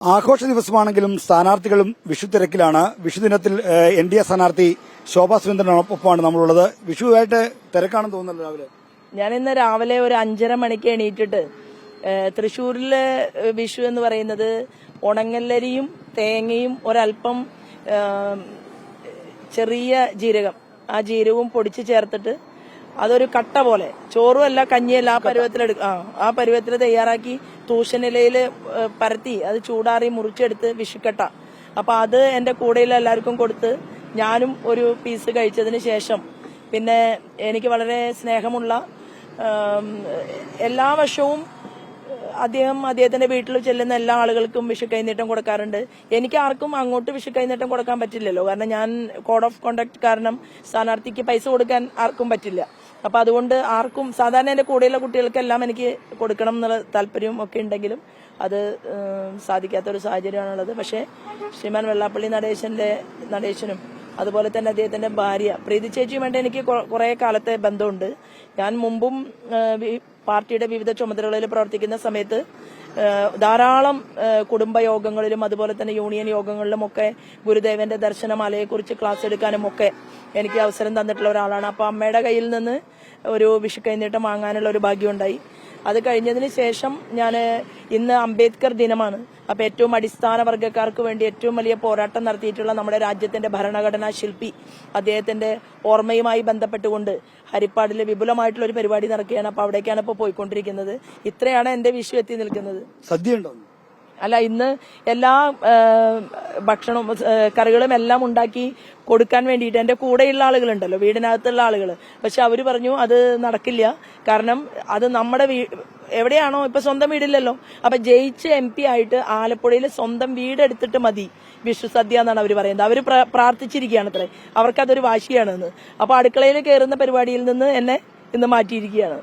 ആഘോഷ ദിവസമാണെങ്കിലും സ്ഥാനാർത്ഥികളും വിഷു തിരക്കിലാണ്. വിഷുദിനത്തിൽ NDA സ്ഥാനാർത്ഥി ശോഭാ സുരേന്ദ്രനൊപ്പമാണ് നമ്മളുള്ളത്. വിഷുവായിട്ട് തിരക്കാണെന്ന് തോന്നുന്നല്ലോ രാവിലെ. ഞാൻ ഇന്ന് രാവിലെ ഒരു 5:30 മണിക്ക് എണീറ്റിട്ട് തൃശ്ശൂരിലെ വിഷു എന്ന് പറയുന്നത് ഉണങ്ങല്ലരിയും തേങ്ങയും ഒരല്പം ചെറിയ ജീരകം, ആ ജീരകവും പൊടിച്ച് ചേർത്തിട്ട് അതൊരു കട്ട പോലെ, ചോറും അല്ല കഞ്ഞിയല്ല, ആ പരുവത്തിൽ തയ്യാറാക്കി തൂഷനിലയില് പരത്തി അത് ചൂടാറി മുറിച്ചെടുത്ത് വിഷുക്കട്ട. അപ്പൊ അത് എന്റെ കൂടെയുള്ള എല്ലാവർക്കും കൊടുത്ത് ഞാനും ഒരു പീസ് കഴിച്ചതിന് ശേഷം പിന്നെ എനിക്ക് വളരെ സ്നേഹമുള്ള എല്ലാ വർഷവും അദ്ദേഹത്തിന്റെ വീട്ടിൽ ചെല്ലുന്ന എല്ലാ ആളുകൾക്കും വിഷു കൈനീട്ടം കൊടുക്കാറുണ്ട്. എനിക്ക് ആർക്കും അങ്ങോട്ട് വിഷു കൈനീട്ടം കൊടുക്കാൻ പറ്റില്ലല്ലോ, കാരണം ഞാൻ കോഡ് ഓഫ് കോണ്ടക്ട് കാരണം സ്ഥാനാർത്ഥിക്ക് പൈസ കൊടുക്കാൻ ആർക്കും പറ്റില്ല. അപ്പൊ അതുകൊണ്ട് ആർക്കും, സാധാരണ എന്റെ കൂടെയുള്ള കുട്ടികൾക്കെല്ലാം എനിക്ക് കൊടുക്കണം എന്നുള്ള താല്പര്യവും ഒക്കെ ഉണ്ടെങ്കിലും അത് സാധിക്കാത്തൊരു സാഹചര്യമാണുള്ളത്. പക്ഷേ ശ്രീമാൻ വെള്ളാപ്പള്ളി നടേശനും അതുപോലെ തന്നെ അദ്ദേഹത്തിന്റെ ഭാര്യ പ്രീതി ചേച്ചിയുമായിട്ട് എനിക്ക് കുറെ കാലത്തെ ബന്ധമുണ്ട്. ഞാൻ മുമ്പും പാർട്ടിയുടെ വിവിധ ചുമതലകളിൽ പ്രവർത്തിക്കുന്ന സമയത്ത് ധാരാളം കുടുംബയോഗങ്ങളിലും അതുപോലെ തന്നെ യൂണിയൻ യോഗങ്ങളിലും ഒക്കെ ഗുരുദേവന്റെ ദർശനമാലയെക്കുറിച്ച് ക്ലാസ് എടുക്കാനും ഒക്കെ എനിക്ക് അവസരം തന്നിട്ടുള്ള ഒരാളാണ്. അപ്പൊ അമ്മയുടെ കയ്യിൽ നിന്ന് ഒരു വിഷു കൈനീട്ടം വാങ്ങാനുള്ള ഒരു ഭാഗ്യമുണ്ടായി. അത് കഴിഞ്ഞതിന് ശേഷം ഞാൻ ഇന്ന് അംബേദ്കർ ദിനമാണ്. അപ്പൊ ഏറ്റവും അടിസ്ഥാന വർഗ്ഗക്കാർക്ക് വേണ്ടി ഏറ്റവും വലിയ പോരാട്ടം നടത്തിയിട്ടുള്ള നമ്മുടെ രാജ്യത്തിന്റെ ഭരണഘടനാ ശില്പി അദ്ദേഹത്തിന്റെ ഓർമ്മയുമായി ബന്ധപ്പെട്ടുകൊണ്ട് ഹരിപ്പാടിൽ വിപുലമായിട്ടുള്ള ഒരു പരിപാടി നടക്കുകയാണ്. അപ്പൊ അവിടേക്കാണ് ഇപ്പൊ പോയിക്കൊണ്ടിരിക്കുന്നത്. ഇത്രയാണ് എന്റെ വിഷു എത്തി നിൽക്കുന്നത്. സദ്യ ഉണ്ടോ? അല്ല, ഇന്ന് എല്ലാ ഭക്ഷണവും കറികളും എല്ലാം ഉണ്ടാക്കി കൊടുക്കാൻ വേണ്ടിയിട്ട് എന്റെ കൂടെയുള്ള ആളുകളുണ്ടല്ലോ, വീടിനകത്തുള്ള ആളുകൾ. പക്ഷെ അവര് പറഞ്ഞു അത് നടക്കില്ല, കാരണം അത് നമ്മുടെ എവിടെയാണോ, ഇപ്പൊ സ്വന്തം വീടില്ലല്ലോ. അപ്പൊ ജയിച്ച് MP ആയിട്ട് ആലപ്പുഴയിൽ സ്വന്തം വീടെടുത്തിട്ട് മതി വിഷു സദ്യ എന്നാണ് അവർ പറയുന്നത്. അവര് പ്രാർത്ഥിച്ചിരിക്കുകയാണ് അത്രേ, അവർക്കതൊരു വാശിയാണെന്ന്. അപ്പൊ അടുക്കളയിൽ കയറുന്ന പരിപാടിയിൽ നിന്ന് എന്നെ ഇന്ന് മാറ്റിയിരിക്കുകയാണ്.